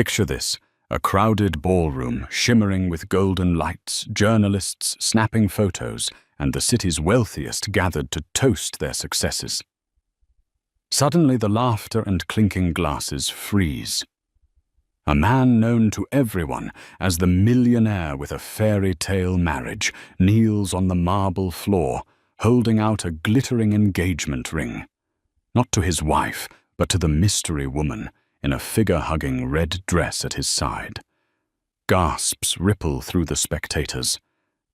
Picture this, a crowded ballroom shimmering with golden lights, journalists snapping photos, and the city's wealthiest gathered to toast their successes. Suddenly the laughter and clinking glasses freeze. A man known to everyone as the millionaire with a fairy tale marriage kneels on the marble floor, holding out a glittering engagement ring. Not to his wife, but to the mystery woman in a figure-hugging red dress at his side. Gasps ripple through the spectators.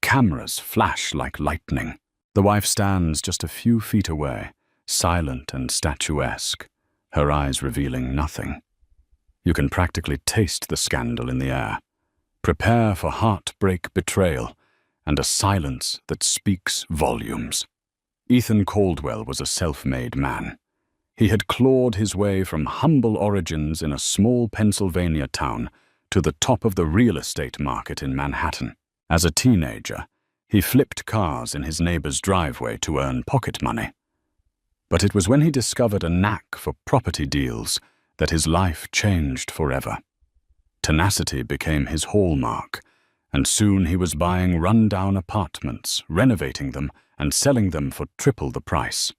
Cameras flash like lightning. The wife stands just a few feet away, silent and statuesque, her eyes revealing nothing. You can practically taste the scandal in the air. Prepare for heartbreak betrayal and a silence that speaks volumes. Ethan Caldwell was a self-made man. He had clawed his way from humble origins in a small Pennsylvania town to the top of the real estate market in Manhattan. As a teenager, he flipped cars in his neighbor's driveway to earn pocket money. But it was when he discovered a knack for property deals that his life changed forever. Tenacity became his hallmark, and soon he was buying run-down apartments, renovating them, and selling them for triple the price.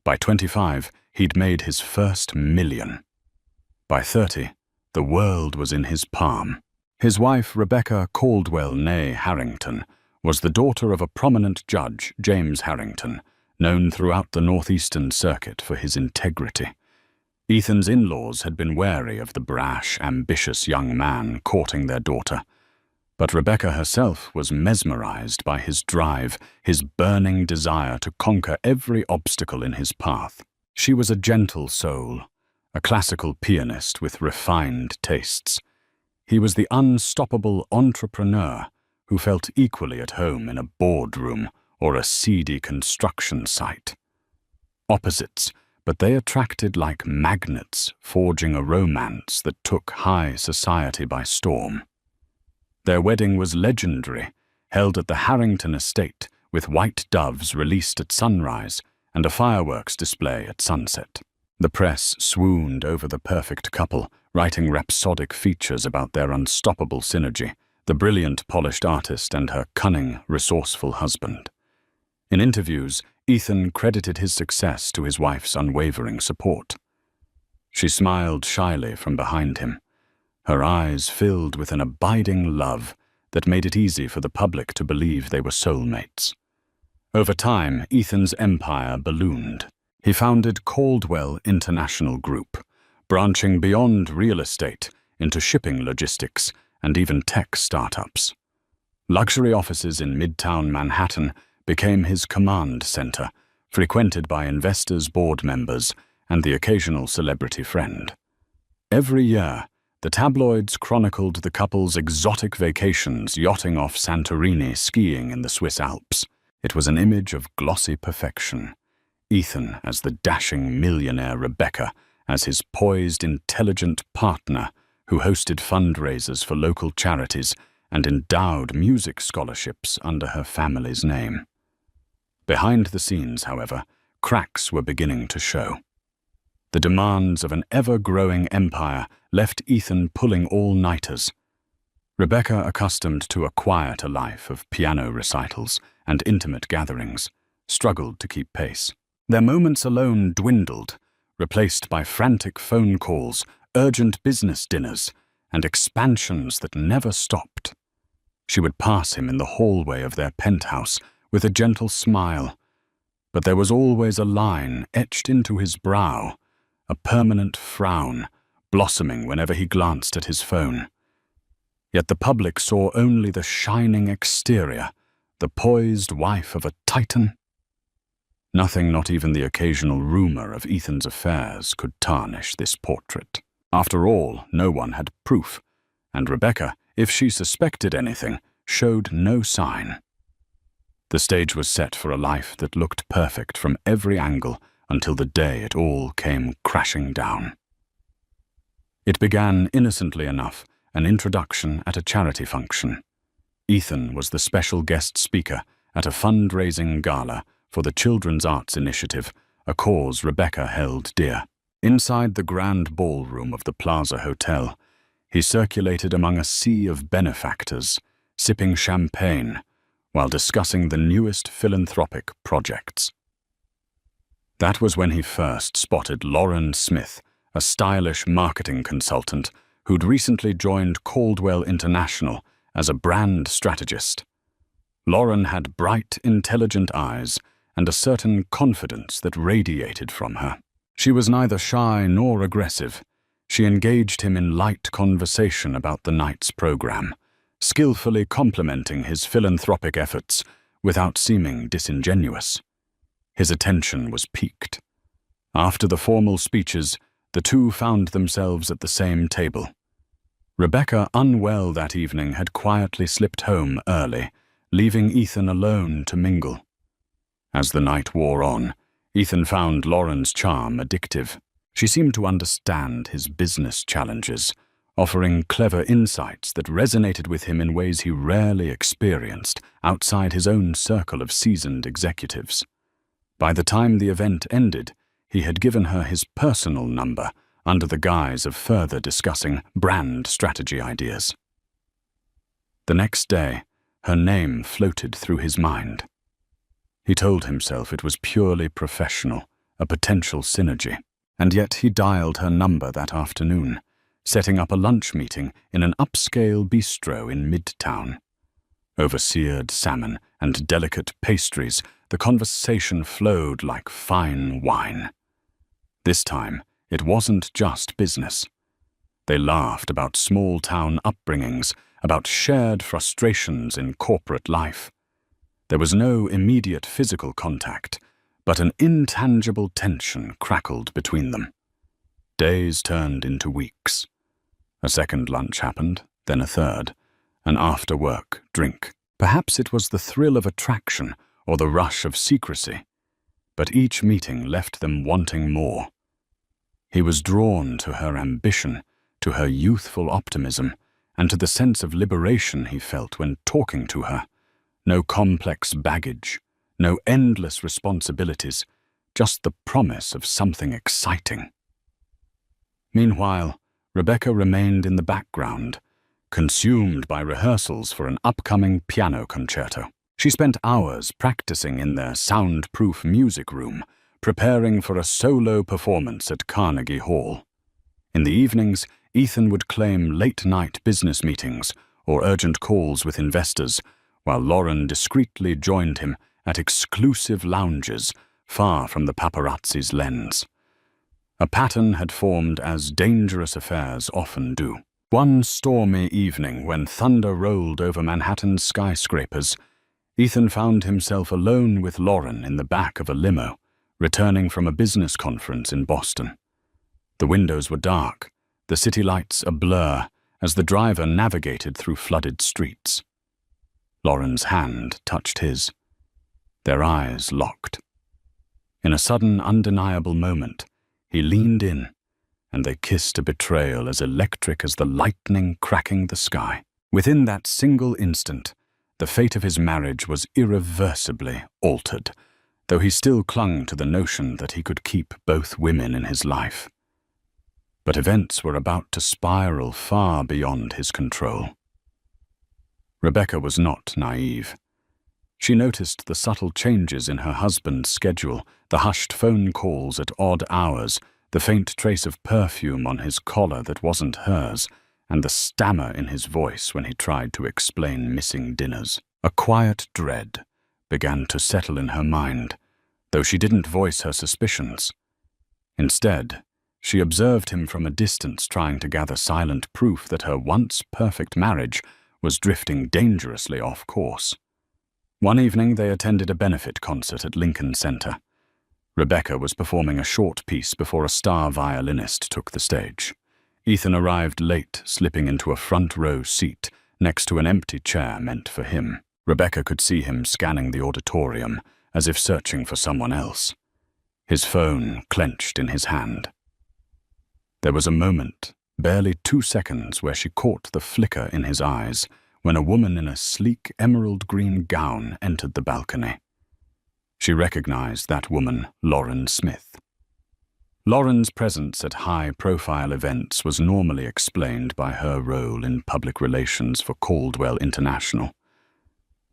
By 25, he'd made his first million. By 30, the world was in his palm. His wife, Rebecca Caldwell née Harrington, was the daughter of a prominent judge, James Harrington, known throughout the Northeastern Circuit for his integrity. Ethan's in-laws had been wary of the brash, ambitious young man courting their daughter, but Rebecca herself was mesmerized by his drive, his burning desire to conquer every obstacle in his path. She was a gentle soul, a classical pianist with refined tastes. He was the unstoppable entrepreneur who felt equally at home in a boardroom or a seedy construction site. Opposites, but they attracted like magnets, forging a romance that took high society by storm. Their wedding was legendary, held at the Harrington estate, with white doves released at sunrise and a fireworks display at sunset. The press swooned over the perfect couple, writing rhapsodic features about their unstoppable synergy, the brilliant polished artist and her cunning, resourceful husband. In interviews, Ethan credited his success to his wife's unwavering support. She smiled shyly from behind him, her eyes filled with an abiding love that made it easy for the public to believe they were soulmates. Over time, Ethan's empire ballooned. He founded Caldwell International Group, branching beyond real estate into shipping logistics and even tech startups. Luxury offices in Midtown Manhattan became his command center, frequented by investors, board members, and the occasional celebrity friend. Every year, the tabloids chronicled the couple's exotic vacations, yachting off Santorini, skiing in the Swiss Alps. It was an image of glossy perfection. Ethan as the dashing millionaire, Rebecca as his poised, intelligent partner who hosted fundraisers for local charities and endowed music scholarships under her family's name. Behind the scenes, however, cracks were beginning to show. The demands of an ever-growing empire left Ethan pulling all-nighters. Rebecca, accustomed to a quieter life of piano recitals and intimate gatherings, struggled to keep pace. Their moments alone dwindled, replaced by frantic phone calls, urgent business dinners, and expansions that never stopped. She would pass him in the hallway of their penthouse with a gentle smile, but there was always a line etched into his brow, a permanent frown, blossoming whenever he glanced at his phone. Yet the public saw only the shining exterior, the poised wife of a titan. Nothing, not even the occasional rumor of Ethan's affairs, could tarnish this portrait. After all, no one had proof, and Rebecca, if she suspected anything, showed no sign. The stage was set for a life that looked perfect from every angle until the day it all came crashing down. It began innocently enough, an introduction at a charity function. Ethan was the special guest speaker at a fundraising gala for the Children's Arts Initiative, a cause Rebecca held dear. Inside the grand ballroom of the Plaza Hotel, He circulated among a sea of benefactors, sipping champagne while discussing the newest philanthropic projects. That was when he first spotted Lauren Smith, a stylish marketing consultant who'd recently joined Caldwell International as a brand strategist. Lauren had bright, intelligent eyes and a certain confidence that radiated from her. She was neither shy nor aggressive. She engaged him in light conversation about the night's program, skillfully complementing his philanthropic efforts without seeming disingenuous. His attention was piqued. After the formal speeches, the two found themselves at the same table. Rebecca, unwell that evening, had quietly slipped home early, leaving Ethan alone to mingle. As the night wore on, Ethan found Lauren's charm addictive. She seemed to understand his business challenges, offering clever insights that resonated with him in ways he rarely experienced outside his own circle of seasoned executives. By the time the event ended, he had given her his personal number under the guise of further discussing brand strategy ideas. The next day, her name floated through his mind. He told himself it was purely professional, a potential synergy, and yet he dialed her number that afternoon, setting up a lunch meeting in an upscale bistro in Midtown. Over seared salmon and delicate pastries, the conversation flowed like fine wine. This time, it wasn't just business. They laughed about small-town upbringings, about shared frustrations in corporate life. There was no immediate physical contact, but an intangible tension crackled between them. Days turned into weeks. A second lunch happened, then a third, an after-work drink. Perhaps it was the thrill of attraction or the rush of secrecy, but each meeting left them wanting more. He was drawn to her ambition, to her youthful optimism, and to the sense of liberation he felt when talking to her. No complex baggage, no endless responsibilities, just the promise of something exciting. Meanwhile, Rebecca remained in the background, consumed by rehearsals for an upcoming piano concerto. She spent hours practicing in their soundproof music room, preparing for a solo performance at Carnegie Hall. In the evenings, Ethan would claim late-night business meetings or urgent calls with investors, while Lauren discreetly joined him at exclusive lounges far from the paparazzi's lens. A pattern had formed, as dangerous affairs often do. One stormy evening, when thunder rolled over Manhattan's skyscrapers, Ethan found himself alone with Lauren in the back of a limo, returning from a business conference in Boston. The windows were dark, the city lights a blur as the driver navigated through flooded streets. Lauren's hand touched his. Their eyes locked. In a sudden, undeniable moment, he leaned in, and they kissed a betrayal as electric as the lightning cracking the sky. Within that single instant, the fate of his marriage was irreversibly altered, though he still clung to the notion that he could keep both women in his life. But events were about to spiral far beyond his control. Rebecca was not naive. She noticed the subtle changes in her husband's schedule, the hushed phone calls at odd hours, the faint trace of perfume on his collar that wasn't hers, and the stammer in his voice when he tried to explain missing dinners. A quiet dread began to settle in her mind, though she didn't voice her suspicions. Instead, she observed him from a distance, trying to gather silent proof that her once perfect marriage was drifting dangerously off course. One evening they attended a benefit concert at Lincoln Center. Rebecca was performing a short piece before a star violinist took the stage. Ethan arrived late, slipping into a front-row seat next to an empty chair meant for him. Rebecca could see him scanning the auditorium, as if searching for someone else. His phone clenched in his hand. There was a moment, barely 2 seconds, where she caught the flicker in his eyes when a woman in a sleek emerald-green gown entered the balcony. She recognized that woman, Lauren Smith. Lauren's presence at high-profile events was normally explained by her role in public relations for Caldwell International.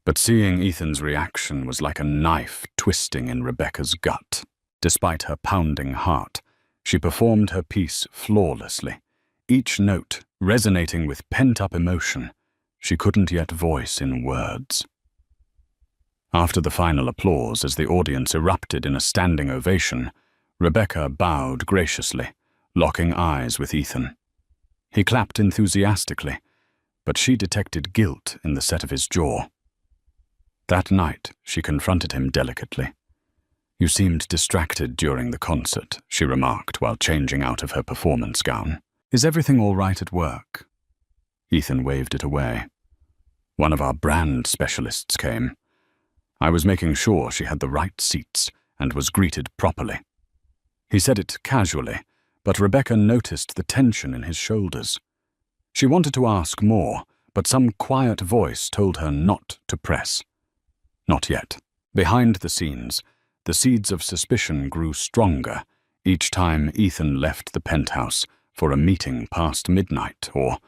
But seeing Ethan's reaction was like a knife twisting in Rebecca's gut. Despite her pounding heart, she performed her piece flawlessly, each note resonating with pent-up emotion she couldn't yet voice in words. After the final applause, as the audience erupted in a standing ovation, Rebecca bowed graciously, locking eyes with Ethan. He clapped enthusiastically, but she detected guilt in the set of his jaw. That night, she confronted him delicately. "You seemed distracted during the concert," she remarked while changing out of her performance gown. "Is everything all right at work?" Ethan waved it away. "One of our brand specialists came. I was making sure she had the right seats and was greeted properly." He said it casually, but Rebecca noticed the tension in his shoulders. She wanted to ask more, but some quiet voice told her not to press. Not yet. Behind the scenes, the seeds of suspicion grew stronger each time Ethan left the penthouse for a meeting past midnight, or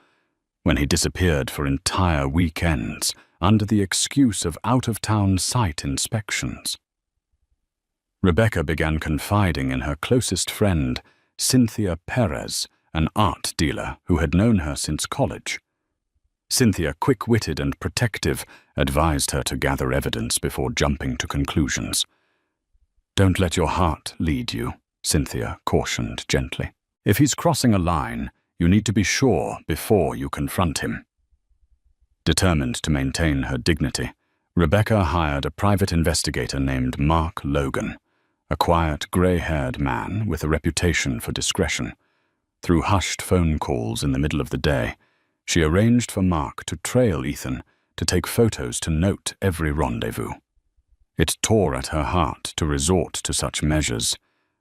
when he disappeared for entire weekends under the excuse of out-of-town site inspections. Rebecca began confiding in her closest friend, Cynthia Perez, an art dealer who had known her since college. Cynthia, quick-witted and protective, advised her to gather evidence before jumping to conclusions. "Don't let your heart lead you," Cynthia cautioned gently. "If he's crossing a line, you need to be sure before you confront him." Determined to maintain her dignity, Rebecca hired a private investigator named Mark Logan, a quiet, grey-haired man with a reputation for discretion. Through hushed phone calls in the middle of the day, she arranged for Mark to trail Ethan, to take photos to note every rendezvous. It tore at her heart to resort to such measures,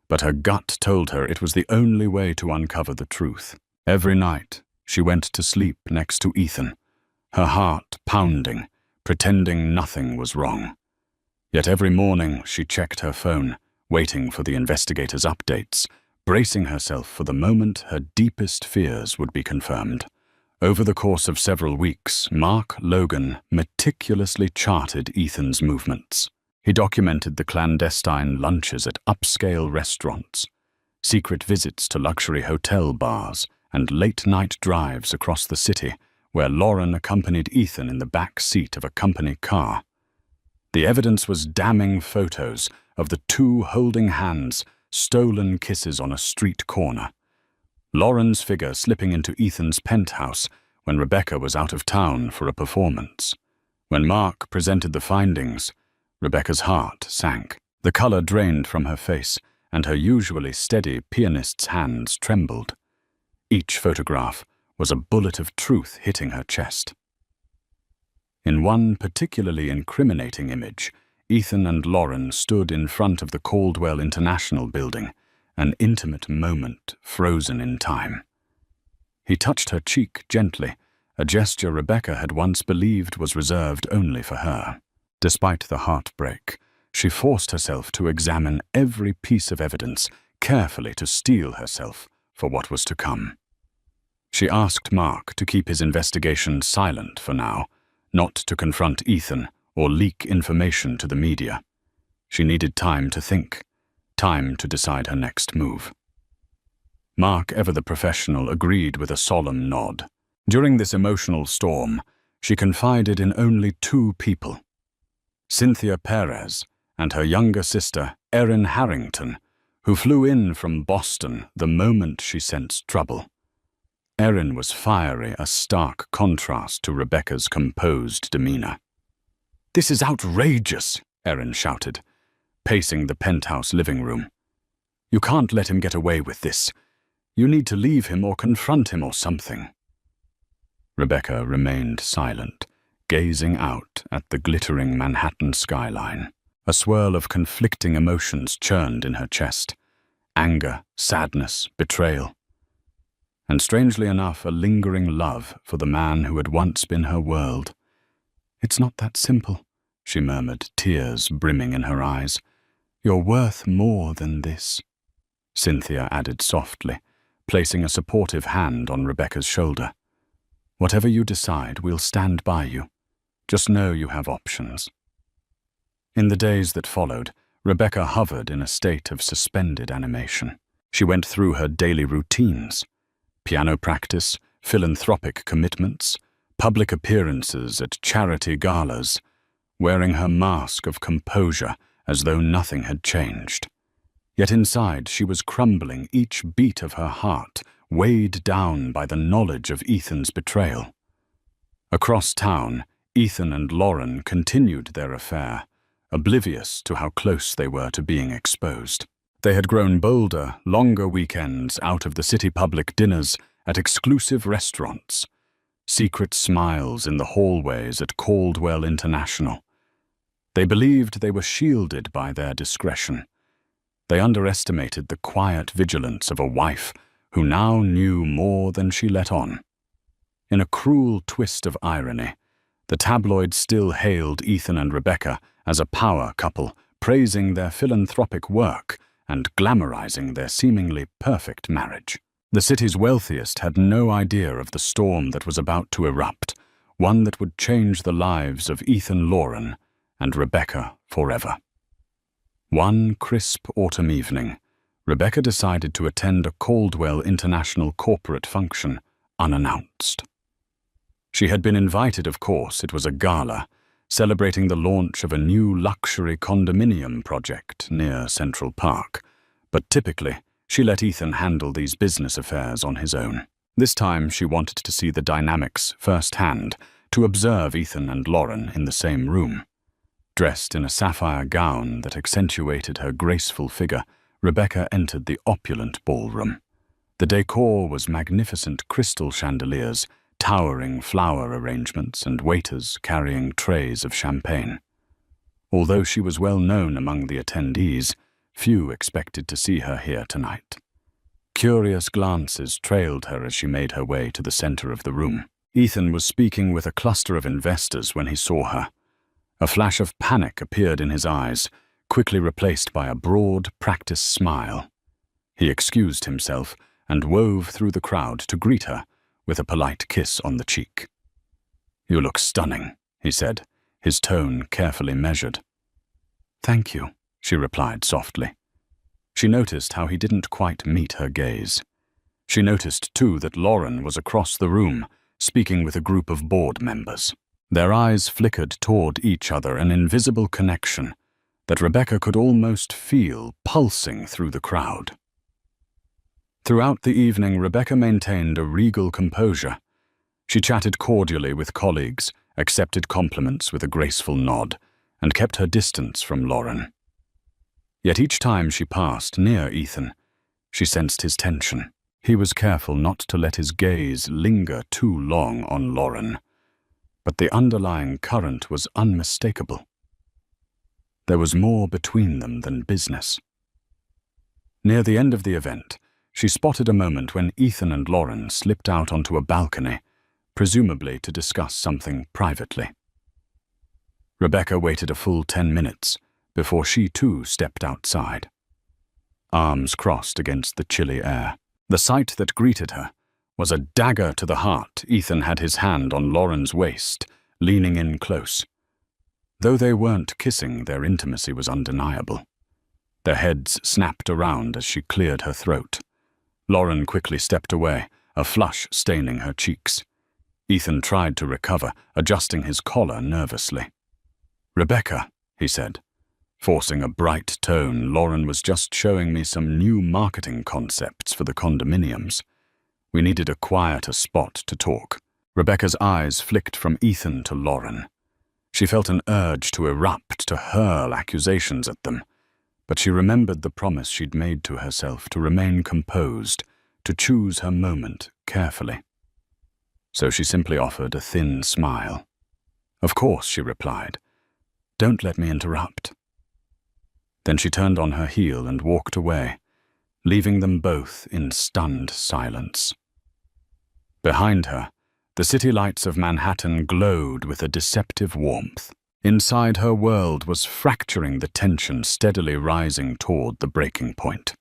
but her gut told her it was the only way to uncover the truth. Every night, she went to sleep next to Ethan, her heart pounding, pretending nothing was wrong. Yet every morning she checked her phone, waiting for the investigators' updates, bracing herself for the moment her deepest fears would be confirmed. Over the course of several weeks, Mark Logan meticulously charted Ethan's movements. He documented the clandestine lunches at upscale restaurants, secret visits to luxury hotel bars, and late-night drives across the city, where Lauren accompanied Ethan in the back seat of a company car. The evidence was damning photos of the two holding hands, stolen kisses on a street corner. Lauren's figure slipping into Ethan's penthouse when Rebecca was out of town for a performance. When Mark presented the findings, Rebecca's heart sank. The color drained from her face, and her usually steady pianist's hands trembled. Each photograph was a bullet of truth hitting her chest. In one particularly incriminating image, Ethan and Lauren stood in front of the Caldwell International building, an intimate moment frozen in time. He touched her cheek gently, a gesture Rebecca had once believed was reserved only for her. Despite the heartbreak, she forced herself to examine every piece of evidence carefully to steel herself for what was to come. She asked Mark to keep his investigation silent for now, not to confront Ethan or leak information to the media. She needed time to think, time to decide her next move. Mark, ever the professional, agreed with a solemn nod. During this emotional storm, she confided in only two people: Cynthia Perez and her younger sister, Erin Harrington, who flew in from Boston the moment she sensed trouble. Erin was fiery, a stark contrast to Rebecca's composed demeanor. "This is outrageous," Erin shouted, pacing the penthouse living room. "You can't let him get away with this. You need to leave him or confront him or something." Rebecca remained silent, gazing out at the glittering Manhattan skyline. A swirl of conflicting emotions churned in her chest: anger, sadness, betrayal, and strangely enough, a lingering love for the man who had once been her world. "It's not that simple," she murmured, tears brimming in her eyes. "You're worth more than this." Cynthia added softly, placing a supportive hand on Rebecca's shoulder. Whatever you decide, we'll stand by you. Just know you have options. In the days that followed, Rebecca hovered in a state of suspended animation. She went through her daily routines: piano practice, philanthropic commitments, public appearances at charity galas, wearing her mask of composure as though nothing had changed. Yet inside she was crumbling, each beat of her heart weighed down by the knowledge of Ethan's betrayal. Across town, Ethan and Lauren continued their affair, oblivious to how close they were to being exposed. They had grown bolder, longer weekends out of the city public dinners at exclusive restaurants, secret smiles in the hallways at Caldwell International. They believed they were shielded by their discretion. They underestimated the quiet vigilance of a wife who now knew more than she let on. In a cruel twist of irony, the tabloids still hailed Ethan and Rebecca as a power couple, praising their philanthropic work and glamorizing their seemingly perfect marriage. The city's wealthiest had no idea of the storm that was about to erupt, one that would change the lives of Ethan Lauren and Rebecca forever. One crisp autumn evening, Rebecca decided to attend a Caldwell International corporate function unannounced. She had been invited, of course. It was a gala, celebrating the launch of a new luxury condominium project near Central Park, but typically, she let Ethan handle these business affairs on his own. This time, she wanted to see the dynamics firsthand, to observe Ethan and Lauren in the same room. Dressed in a sapphire gown that accentuated her graceful figure, Rebecca entered the opulent ballroom. The decor was magnificent crystal chandeliers, towering flower arrangements, and waiters carrying trays of champagne. Although she was well known among the attendees, few expected to see her here tonight. Curious glances trailed her as she made her way to the center of the room. Ethan was speaking with a cluster of investors when he saw her. A flash of panic appeared in his eyes, quickly replaced by a broad, practiced smile. He excused himself and wove through the crowd to greet her with a polite kiss on the cheek. "You look stunning," he said, his tone carefully measured. "Thank you," she replied softly. She noticed how he didn't quite meet her gaze. She noticed, too, that Lauren was across the room, speaking with a group of board members. Their eyes flickered toward each other, an invisible connection that Rebecca could almost feel pulsing through the crowd. Throughout the evening, Rebecca maintained a regal composure. She chatted cordially with colleagues, accepted compliments with a graceful nod, and kept her distance from Lauren. Yet each time she passed near Ethan, she sensed his tension. He was careful not to let his gaze linger too long on Lauren, but the underlying current was unmistakable. There was more between them than business. Near the end of the event, she spotted a moment when Ethan and Lauren slipped out onto a balcony, presumably to discuss something privately. Rebecca waited a full 10 minutes before she too stepped outside. Arms crossed against the chilly air. The sight that greeted her was a dagger to the heart. Ethan had his hand on Lauren's waist, leaning in close. Though they weren't kissing, their intimacy was undeniable. Their heads snapped around as she cleared her throat. Lauren quickly stepped away, a flush staining her cheeks. Ethan tried to recover, adjusting his collar nervously. "Rebecca," he said. Forcing a bright tone, "Lauren was just showing me some new marketing concepts for the condominiums. We needed a quieter spot to talk." Rebecca's eyes flicked from Ethan to Lauren. She felt an urge to erupt, to hurl accusations at them, but she remembered the promise she'd made to herself to remain composed, to choose her moment carefully. So she simply offered a thin smile. "Of course," she replied. "Don't let me interrupt." Then she turned on her heel and walked away, leaving them both in stunned silence. Behind her, the city lights of Manhattan glowed with a deceptive warmth. Inside, her world was fracturing, the tension steadily rising toward the breaking point.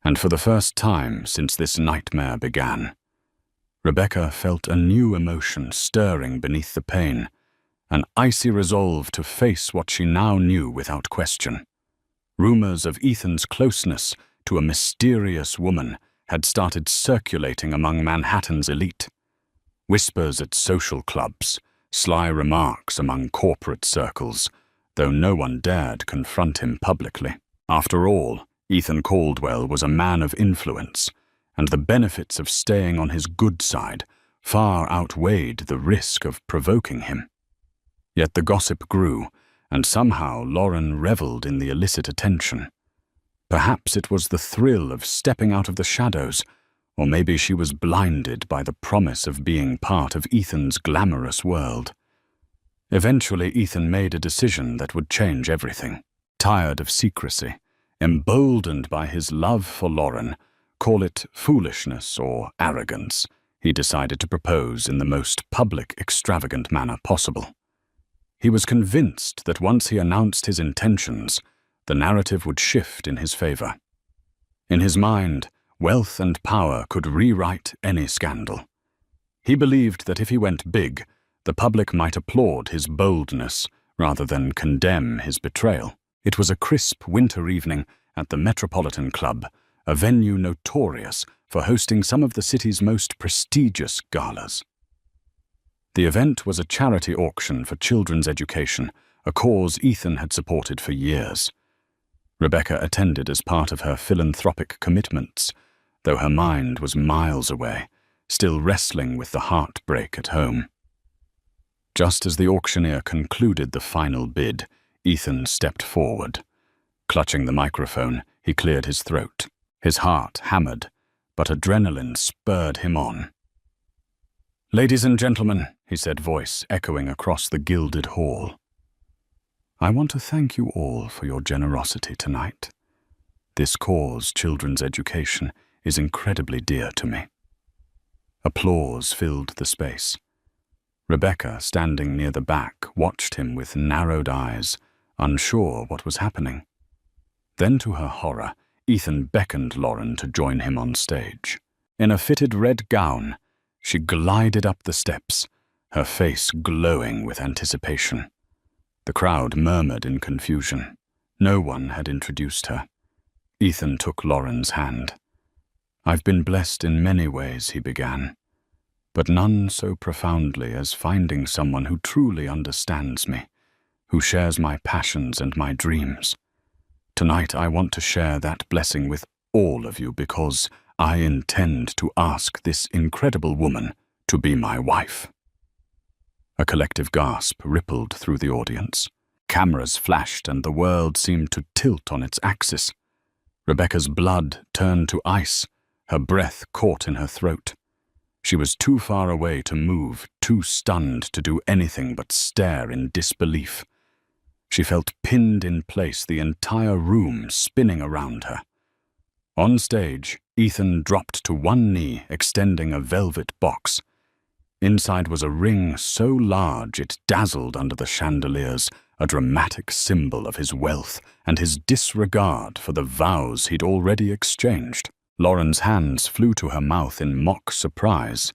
And for the first time since this nightmare began, Rebecca felt a new emotion stirring beneath the pain, an icy resolve to face what she now knew without question. Rumors of Ethan's closeness to a mysterious woman had started circulating among Manhattan's elite. Whispers at social clubs, sly remarks among corporate circles, though no one dared confront him publicly. After all, Ethan Caldwell was a man of influence, and the benefits of staying on his good side far outweighed the risk of provoking him. Yet the gossip grew, and somehow Lauren reveled in the illicit attention. Perhaps it was the thrill of stepping out of the shadows, or maybe she was blinded by the promise of being part of Ethan's glamorous world. Eventually, Ethan made a decision that would change everything. Tired of secrecy, emboldened by his love for Lauren, call it foolishness or arrogance, he decided to propose in the most public, extravagant manner possible. He was convinced that once he announced his intentions, the narrative would shift in his favor. In his mind, wealth and power could rewrite any scandal. He believed that if he went big, the public might applaud his boldness rather than condemn his betrayal. It was a crisp winter evening at the Metropolitan Club, a venue notorious for hosting some of the city's most prestigious galas. The event was a charity auction for children's education, a cause Ethan had supported for years. Rebecca attended as part of her philanthropic commitments, though her mind was miles away, still wrestling with the heartbreak at home. Just as the auctioneer concluded the final bid, Ethan stepped forward. Clutching the microphone, he cleared his throat. His heart hammered, but adrenaline spurred him on. "Ladies and gentlemen," he said, voice echoing across the gilded hall, "I want to thank you all for your generosity tonight. This cause, children's education, is incredibly dear to me." Applause filled the space. Rebecca, standing near the back, watched him with narrowed eyes, unsure what was happening. Then, to her horror, Ethan beckoned Lauren to join him on stage. In a fitted red gown, she glided up the steps, her face glowing with anticipation. The crowd murmured in confusion. No one had introduced her. Ethan took Lauren's hand. "I've been blessed in many ways," he began, "but none so profoundly as finding someone who truly understands me, who shares my passions and my dreams. Tonight I want to share that blessing with all of you because I intend to ask this incredible woman to be my wife." A collective gasp rippled through the audience. Cameras flashed and the world seemed to tilt on its axis. Rebecca's blood turned to ice, her breath caught in her throat. She was too far away to move, too stunned to do anything but stare in disbelief. She felt pinned in place, the entire room spinning around her. On stage, Ethan dropped to one knee, extending a velvet box. Inside was a ring so large it dazzled under the chandeliers, a dramatic symbol of his wealth and his disregard for the vows he'd already exchanged. Lauren's hands flew to her mouth in mock surprise,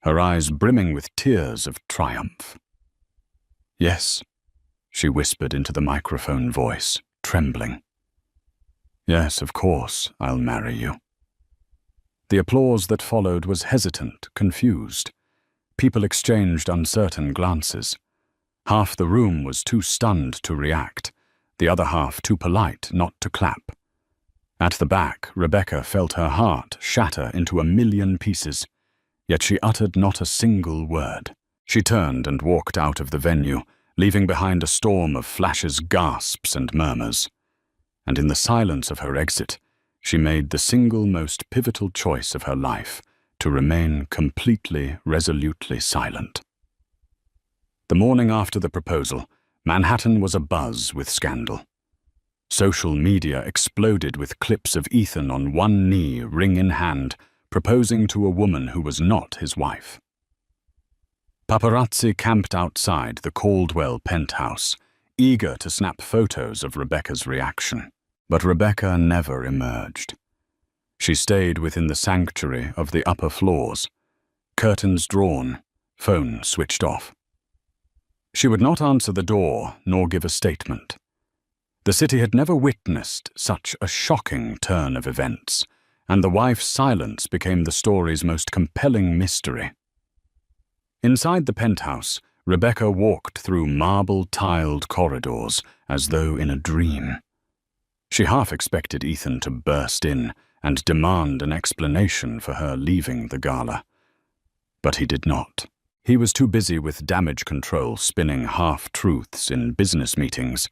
her eyes brimming with tears of triumph. "Yes," she whispered into the microphone voice, trembling. "Yes, of course, I'll marry you." The applause that followed was hesitant, confused. People exchanged uncertain glances. Half the room was too stunned to react, the other half too polite not to clap. At the back, Rebecca felt her heart shatter into a million pieces, yet she uttered not a single word. She turned and walked out of the venue, leaving behind a storm of flashes, gasps, and murmurs. And in the silence of her exit, she made the single most pivotal choice of her life, to remain completely, resolutely silent. The morning after the proposal, Manhattan was abuzz with scandal. Social media exploded with clips of Ethan on one knee, ring in hand, proposing to a woman who was not his wife. Paparazzi camped outside the Caldwell penthouse, eager to snap photos of Rebecca's reaction. But Rebecca never emerged. She stayed within the sanctuary of the upper floors, curtains drawn, phone switched off. She would not answer the door nor give a statement. The city had never witnessed such a shocking turn of events, and the wife's silence became the story's most compelling mystery. Inside the penthouse, Rebecca walked through marble-tiled corridors as though in a dream. She half expected Ethan to burst in and demand an explanation for her leaving the gala. But he did not. He was too busy with damage control spinning half-truths in business meetings,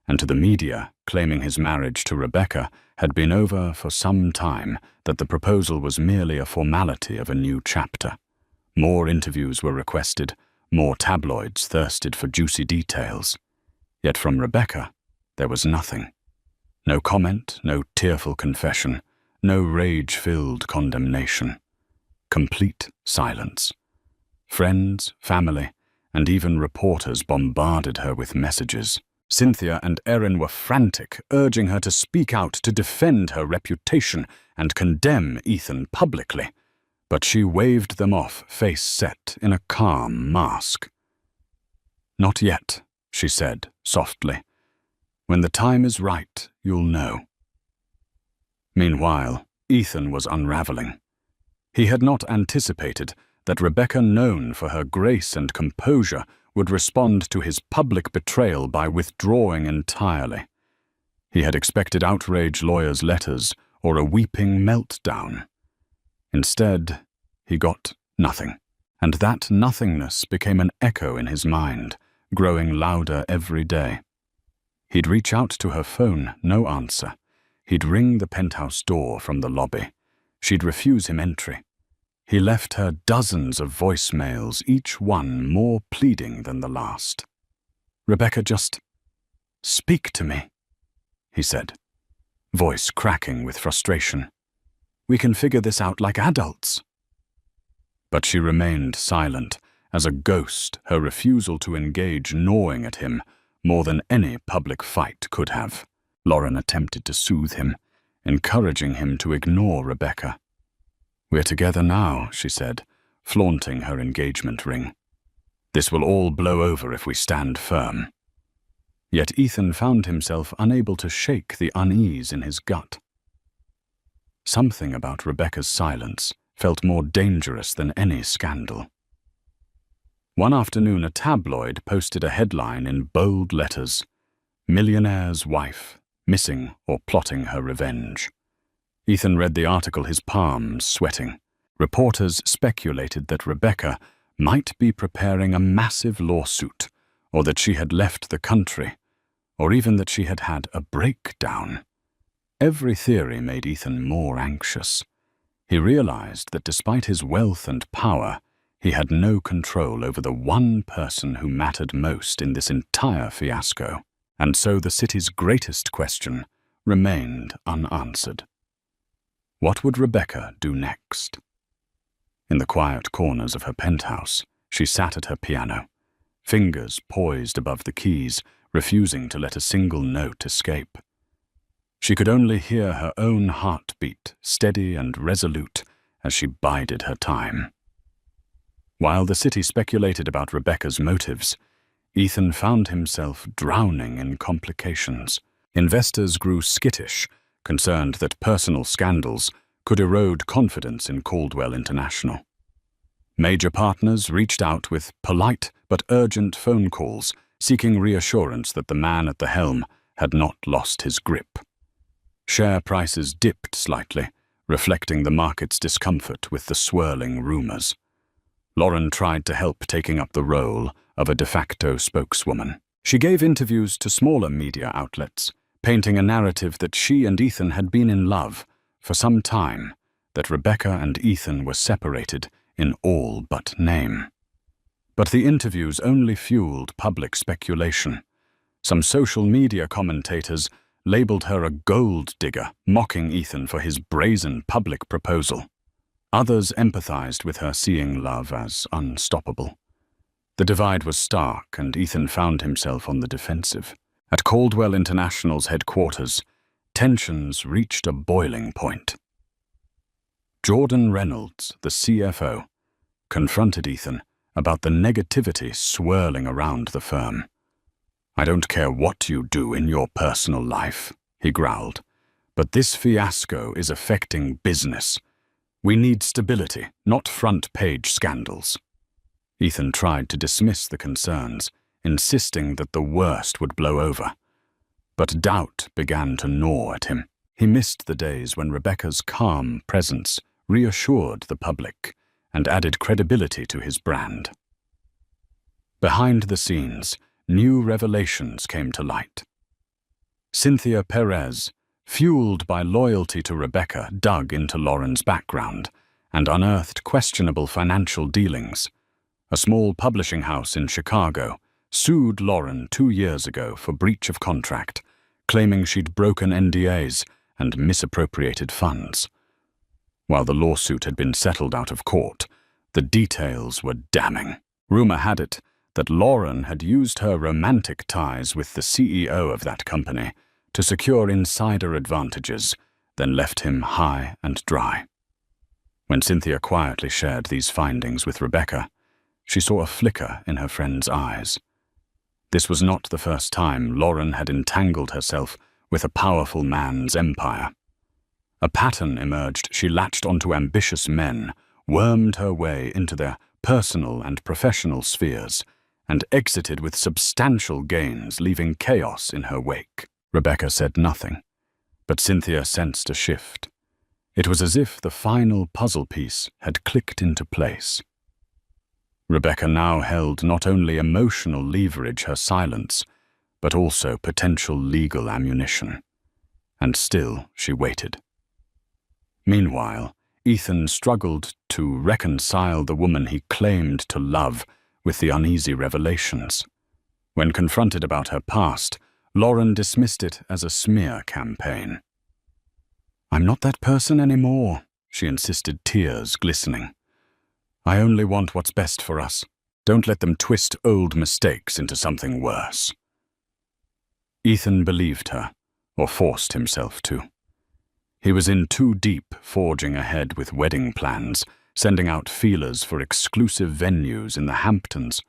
and to the media claiming his marriage to Rebecca had been over for some time, that the proposal was merely a formality of a new chapter. More interviews were requested, more tabloids thirsted for juicy details. Yet from Rebecca, there was nothing. No comment, no tearful confession, no rage-filled condemnation. Complete silence. Friends, family, and even reporters bombarded her with messages. Cynthia and Erin were frantic, urging her to speak out, to defend her reputation and condemn Ethan publicly. But she waved them off, face set in a calm mask. "Not yet," she said softly. "When the time is right, you'll know." Meanwhile, Ethan was unraveling. He had not anticipated that Rebecca, known for her grace and composure, would respond to his public betrayal by withdrawing entirely. He had expected outrage lawyers' letters or a weeping meltdown. Instead, he got nothing, and that nothingness became an echo in his mind, growing louder every day. He'd reach out to her phone, no answer. He'd ring the penthouse door from the lobby. She'd refuse him entry. He left her dozens of voicemails, each one more pleading than the last. "Rebecca, just speak to me," he said, voice cracking with frustration. "We can figure this out like adults." But she remained silent, as a ghost, her refusal to engage gnawing at him more than any public fight could have. Lauren attempted to soothe him, encouraging him to ignore Rebecca. "We're together now," she said, flaunting her engagement ring. "This will all blow over if we stand firm." Yet Ethan found himself unable to shake the unease in his gut. Something about Rebecca's silence felt more dangerous than any scandal. One afternoon, a tabloid posted a headline in bold letters: "Millionaire's wife, missing or plotting her revenge." Ethan read the article, his palms sweating. Reporters speculated that Rebecca might be preparing a massive lawsuit, or that she had left the country, or even that she had had a breakdown. Every theory made Ethan more anxious. He realized that despite his wealth and power, he had no control over the one person who mattered most in this entire fiasco. And so the city's greatest question remained unanswered. What would Rebecca do next? In the quiet corners of her penthouse, she sat at her piano, fingers poised above the keys, refusing to let a single note escape. She could only hear her own heartbeat, steady and resolute, as she bided her time. While the city speculated about Rebecca's motives, Ethan found himself drowning in complications. Investors grew skittish, concerned that personal scandals could erode confidence in Caldwell International. Major partners reached out with polite but urgent phone calls, seeking reassurance that the man at the helm had not lost his grip. Share prices dipped slightly, reflecting the market's discomfort with the swirling rumors. Lauren tried to help, taking up the role of a de facto spokeswoman. She gave interviews to smaller media outlets, painting a narrative that she and Ethan had been in love for some time, that Rebecca and Ethan were separated in all but name. But the interviews only fueled public speculation. Some social media commentators labeled her a gold digger, mocking Ethan for his brazen public proposal. Others empathized with her, seeing love as unstoppable. The divide was stark, and Ethan found himself on the defensive. At Caldwell International's headquarters, tensions reached a boiling point. Jordan Reynolds, the CFO, confronted Ethan about the negativity swirling around the firm. "I don't care what you do in your personal life," he growled, "but this fiasco is affecting business. We need stability, not front-page scandals." Ethan tried to dismiss the concerns, insisting that the worst would blow over. But doubt began to gnaw at him. He missed the days when Rebecca's calm presence reassured the public and added credibility to his brand. Behind the scenes, new revelations came to light. Cynthia Perez, fueled by loyalty to Rebecca, dug into Lauren's background and unearthed questionable financial dealings. A small publishing house in Chicago sued Lauren 2 years ago for breach of contract, claiming she'd broken NDAs and misappropriated funds. While the lawsuit had been settled out of court, the details were damning. Rumor had it that Lauren had used her romantic ties with the CEO of that company to secure insider advantages, then left him high and dry. When Cynthia quietly shared these findings with Rebecca, she saw a flicker in her friend's eyes. This was not the first time Lauren had entangled herself with a powerful man's empire. A pattern emerged. She latched onto ambitious men, wormed her way into their personal and professional spheres, and exited with substantial gains, leaving chaos in her wake. Rebecca said nothing, but Cynthia sensed a shift. It was as if the final puzzle piece had clicked into place. Rebecca now held not only emotional leverage, her silence, but also potential legal ammunition. And still she waited. Meanwhile, Ethan struggled to reconcile the woman he claimed to love with the uneasy revelations. When confronted about her past, Lauren dismissed it as a smear campaign. "I'm not that person anymore," she insisted, tears glistening. "I only want what's best for us. Don't let them twist old mistakes into something worse." Ethan believed her, or forced himself to. He was in too deep, forging ahead with wedding plans, sending out feelers for exclusive venues in the Hamptons,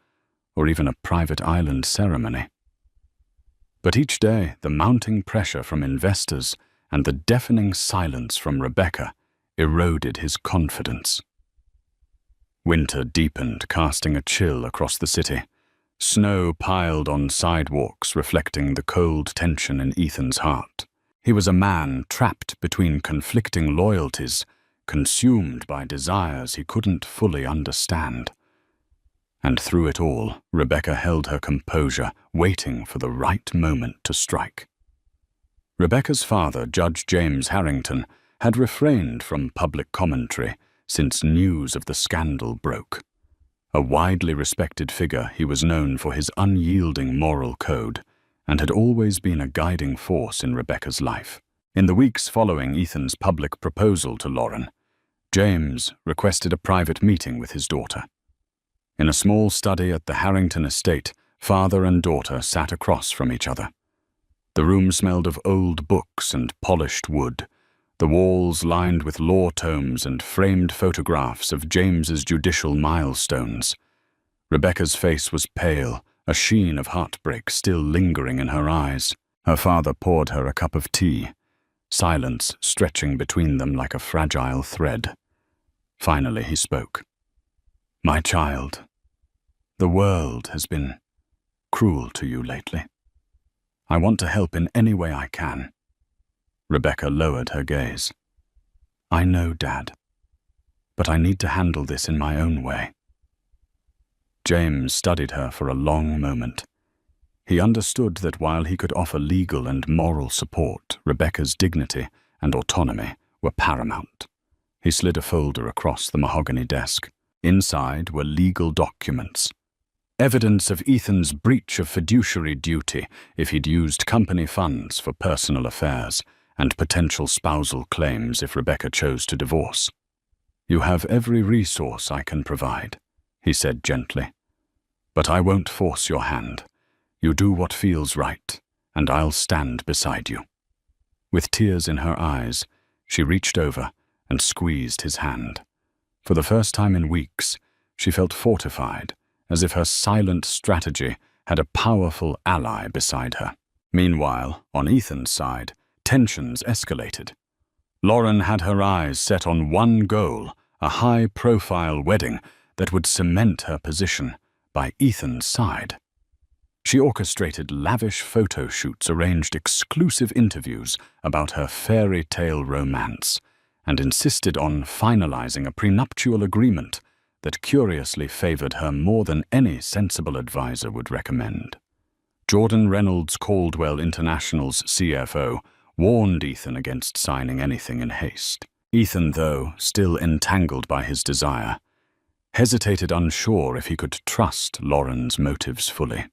or even a private island ceremony. But each day, the mounting pressure from investors and the deafening silence from Rebecca eroded his confidence. Winter deepened, casting a chill across the city. Snow piled on sidewalks, reflecting the cold tension in Ethan's heart. He was a man trapped between conflicting loyalties, consumed by desires he couldn't fully understand. And through it all, Rebecca held her composure, waiting for the right moment to strike. Rebecca's father, Judge James Harrington, had refrained from public commentary since news of the scandal broke. A widely respected figure, he was known for his unyielding moral code and had always been a guiding force in Rebecca's life. In the weeks following Ethan's public proposal to Lauren, James requested a private meeting with his daughter. In a small study at the Harrington estate, father and daughter sat across from each other. The room smelled of old books and polished wood, the walls lined with law tomes and framed photographs of James's judicial milestones. Rebecca's face was pale, a sheen of heartbreak still lingering in her eyes. Her father poured her a cup of tea, silence stretching between them like a fragile thread. Finally he spoke. "My child, the world has been cruel to you lately. I want to help in any way I can." Rebecca lowered her gaze. "I know, Dad, but I need to handle this in my own way." James studied her for a long moment. He understood that while he could offer legal and moral support, Rebecca's dignity and autonomy were paramount. He slid a folder across the mahogany desk. Inside were legal documents. Evidence of Ethan's breach of fiduciary duty if he'd used company funds for personal affairs, and potential spousal claims if Rebecca chose to divorce. "You have every resource I can provide," he said gently. "But I won't force your hand. You do what feels right, and I'll stand beside you." With tears in her eyes, she reached over and squeezed his hand. For the first time in weeks, she felt fortified, as if her silent strategy had a powerful ally beside her. Meanwhile, on Ethan's side, tensions escalated. Lauren had her eyes set on one goal, a high-profile wedding that would cement her position by Ethan's side. She orchestrated lavish photo shoots, arranged exclusive interviews about her fairy tale romance, and insisted on finalizing a prenuptial agreement that curiously favored her more than any sensible advisor would recommend. Jordan Reynolds Caldwell International's CFO warned Ethan against signing anything in haste. Ethan, though, still entangled by his desire, hesitated, unsure if he could trust Lauren's motives fully.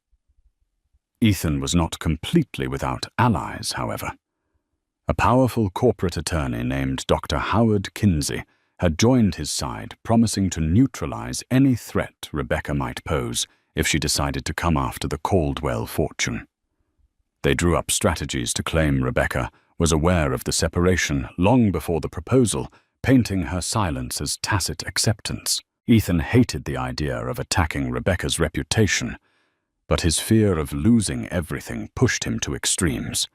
Ethan was not completely without allies, however. A powerful corporate attorney named Dr. Howard Kinsey had joined his side, promising to neutralize any threat Rebecca might pose if she decided to come after the Caldwell fortune. They drew up strategies to claim Rebecca was aware of the separation long before the proposal, painting her silence as tacit acceptance. Ethan hated the idea of attacking Rebecca's reputation, but his fear of losing everything pushed him to extremes.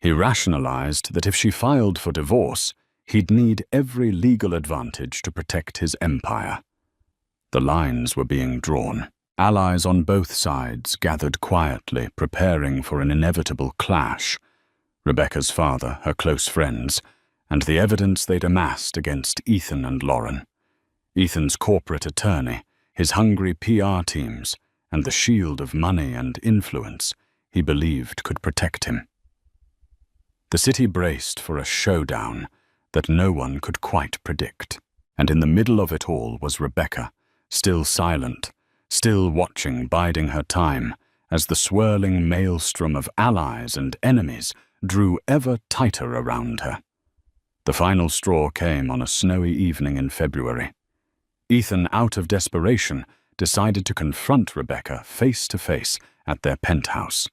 He rationalized that if she filed for divorce, he'd need every legal advantage to protect his empire. The lines were being drawn. Allies on both sides gathered quietly, preparing for an inevitable clash. Rebecca's father, her close friends, and the evidence they'd amassed against Ethan and Lauren. Ethan's corporate attorney, his hungry PR teams, and the shield of money and influence he believed could protect him. The city braced for a showdown that no one could quite predict. And in the middle of it all was Rebecca, still silent, still watching, biding her time, as the swirling maelstrom of allies and enemies drew ever tighter around her. The final straw came on a snowy evening in February. Ethan, out of desperation, decided to confront Rebecca face to face at their penthouse.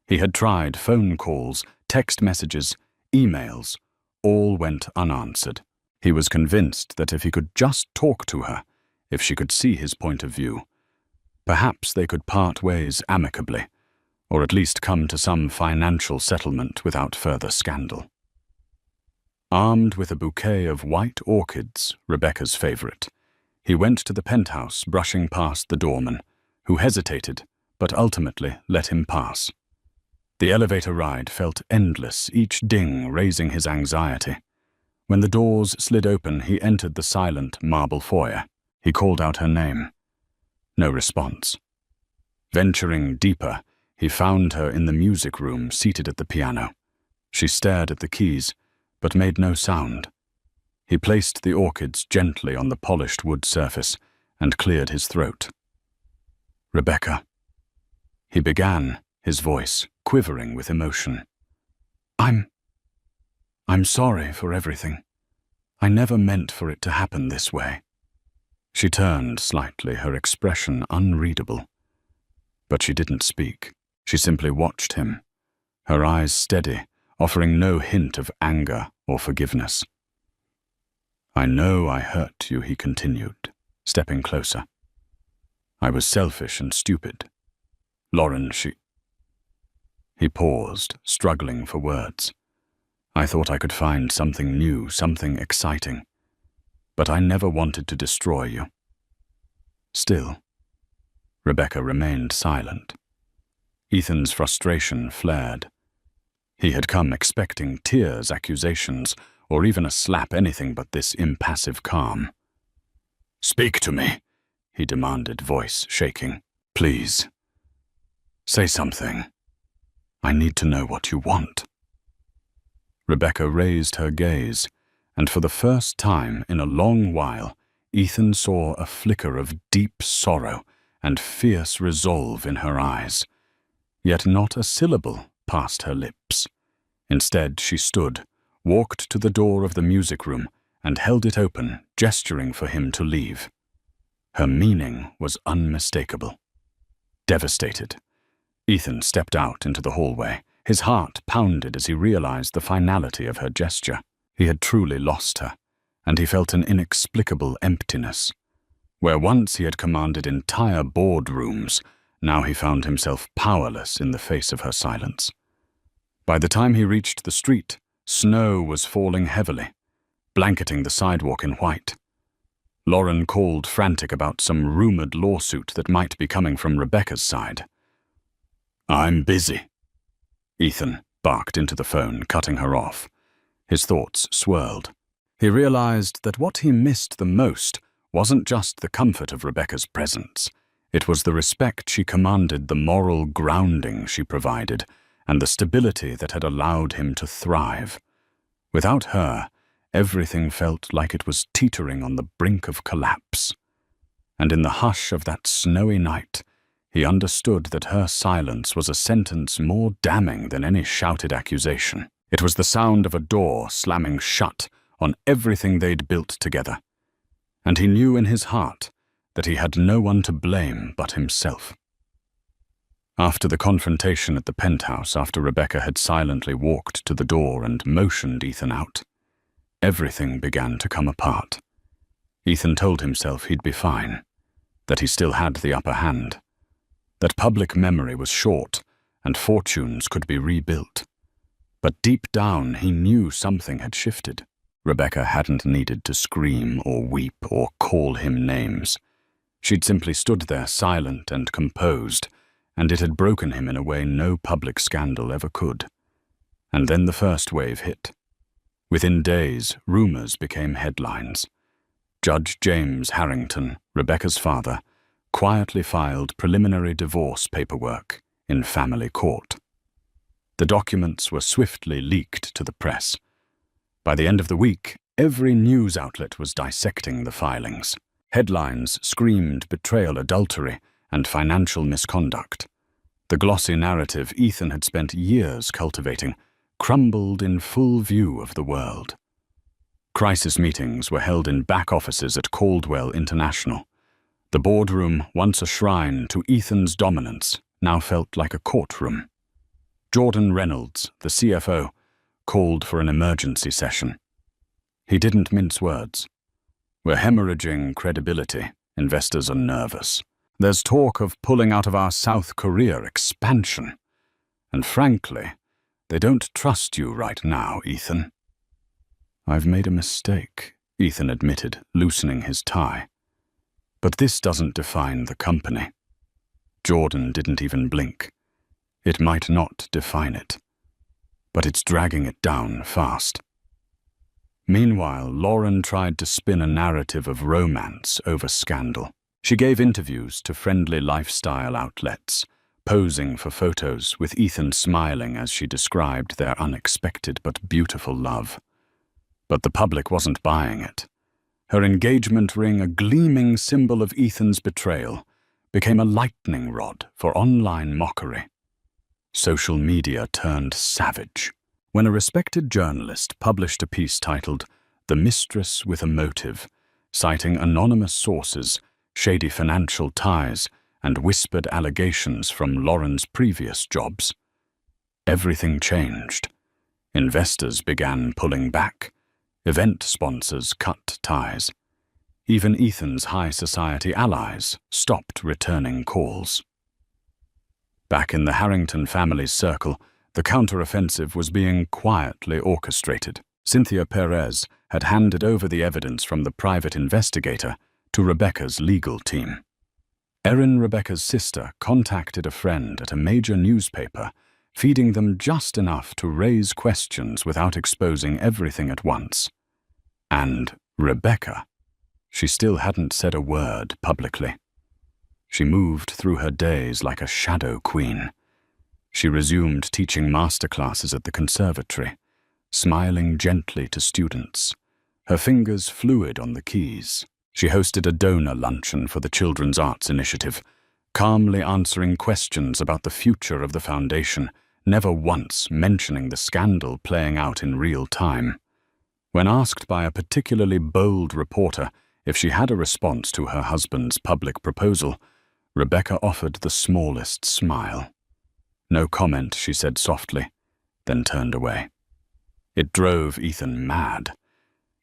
He had tried phone calls, text messages, emails. All went unanswered. He was convinced that if he could just talk to her, if she could see his point of view, perhaps they could part ways amicably, or at least come to some financial settlement without further scandal. Armed with a bouquet of white orchids, Rebecca's favorite, he went to the penthouse, brushing past the doorman, who hesitated, but ultimately let him pass. The elevator ride felt endless, each ding raising his anxiety. When the doors slid open, he entered the silent marble foyer. He called out her name. No response. Venturing deeper, he found her in the music room, seated at the piano. She stared at the keys, but made no sound. He placed the orchids gently on the polished wood surface and cleared his throat. "Rebecca," he began, his voice quivering with emotion. I'm sorry for everything. I never meant for it to happen this way." She turned slightly, her expression unreadable. But she didn't speak. She simply watched him, her eyes steady, offering no hint of anger or forgiveness. "I know I hurt you," he continued, stepping closer. "I was selfish and stupid. Lauren, He paused, struggling for words. "I thought I could find something new, something exciting. But I never wanted to destroy you." Still, Rebecca remained silent. Ethan's frustration flared. He had come expecting tears, accusations, or even a slap, anything but this impassive calm. "Speak to me," he demanded, voice shaking. "Please. Say something. I need to know what you want." Rebecca raised her gaze, and for the first time in a long while, Ethan saw a flicker of deep sorrow and fierce resolve in her eyes. Yet not a syllable passed her lips. Instead, she stood, walked to the door of the music room, and held it open, gesturing for him to leave. Her meaning was unmistakable. Devastated, Ethan stepped out into the hallway. His heart pounded as he realized the finality of her gesture. He had truly lost her, and he felt an inexplicable emptiness. Where once he had commanded entire boardrooms, now he found himself powerless in the face of her silence. By the time he reached the street, snow was falling heavily, blanketing the sidewalk in white. Lauren called frantic about some rumored lawsuit that might be coming from Rebecca's side. "I'm busy," Ethan barked into the phone, cutting her off. His thoughts swirled. He realized that what he missed the most wasn't just the comfort of Rebecca's presence. It was the respect she commanded, the moral grounding she provided, and the stability that had allowed him to thrive. Without her, everything felt like it was teetering on the brink of collapse. And in the hush of that snowy night, he understood that her silence was a sentence more damning than any shouted accusation. It was the sound of a door slamming shut on everything they'd built together. And he knew in his heart that he had no one to blame but himself. After the confrontation at the penthouse, after Rebecca had silently walked to the door and motioned Ethan out, everything began to come apart. Ethan told himself he'd be fine, that he still had the upper hand, that public memory was short and fortunes could be rebuilt. But deep down he knew something had shifted. Rebecca hadn't needed to scream or weep or call him names. She'd simply stood there silent and composed, and it had broken him in a way no public scandal ever could. And then the first wave hit. Within days, rumors became headlines. Judge James Harrington, Rebecca's father, quietly filed preliminary divorce paperwork in family court. The documents were swiftly leaked to the press. By the end of the week, every news outlet was dissecting the filings. Headlines screamed betrayal, adultery, and financial misconduct. The glossy narrative Ethan had spent years cultivating crumbled in full view of the world. Crisis meetings were held in back offices at Caldwell International. The boardroom, once a shrine to Ethan's dominance, now felt like a courtroom. Jordan Reynolds, the CFO, called for an emergency session. He didn't mince words. "We're hemorrhaging credibility. Investors are nervous. There's talk of pulling out of our South Korea expansion. And frankly, they don't trust you right now, Ethan." "I've made a mistake," Ethan admitted, loosening his tie. "But this doesn't define the company." Jordan didn't even blink. It might not define it, but it's dragging it down fast. Meanwhile, Lauren tried to spin a narrative of romance over scandal. She gave interviews to friendly lifestyle outlets, posing for photos with Ethan smiling as she described their unexpected but beautiful love. But the public wasn't buying it. Her engagement ring, a gleaming symbol of Ethan's betrayal, became a lightning rod for online mockery. Social media turned savage. When a respected journalist published a piece titled "The Mistress with a Motive," citing anonymous sources, shady financial ties, and whispered allegations from Lauren's previous jobs, everything changed. Investors began pulling back. Event sponsors cut ties. Even Ethan's high society allies stopped returning calls. Back in the Harrington family's circle, the counteroffensive was being quietly orchestrated. Cynthia Perez had handed over the evidence from the private investigator to Rebecca's legal team. Erin, Rebecca's sister, contacted a friend at a major newspaper, feeding them just enough to raise questions without exposing everything at once. And Rebecca, she still hadn't said a word publicly. She moved through her days like a shadow queen. She resumed teaching masterclasses at the conservatory, smiling gently to students, her fingers fluid on the keys. She hosted a donor luncheon for the Children's Arts Initiative, calmly answering questions about the future of the foundation, never once mentioning the scandal playing out in real time. When asked by a particularly bold reporter if she had a response to her husband's public proposal, Rebecca offered the smallest smile. "No comment," she said softly, then turned away. It drove Ethan mad.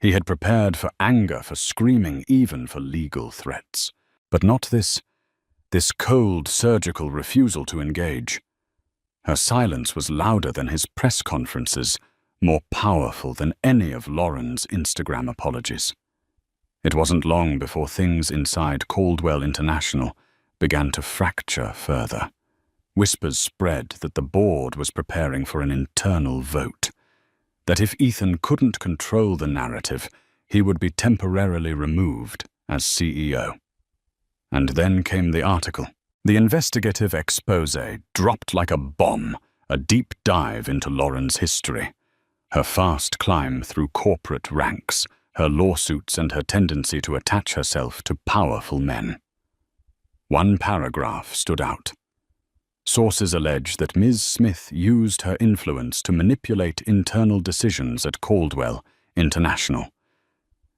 He had prepared for anger, for screaming, even for legal threats. But not this cold, surgical refusal to engage. Her silence was louder than his press conferences, more powerful than any of Lauren's Instagram apologies. It wasn't long before things inside Caldwell International began to fracture further. Whispers spread that the board was preparing for an internal vote, that if Ethan couldn't control the narrative, he would be temporarily removed as CEO. And then came the article. The investigative expose dropped like a bomb, a deep dive into Lauren's history, her fast climb through corporate ranks, her lawsuits and her tendency to attach herself to powerful men. One paragraph stood out. Sources allege that Ms. Smith used her influence to manipulate internal decisions at Caldwell International,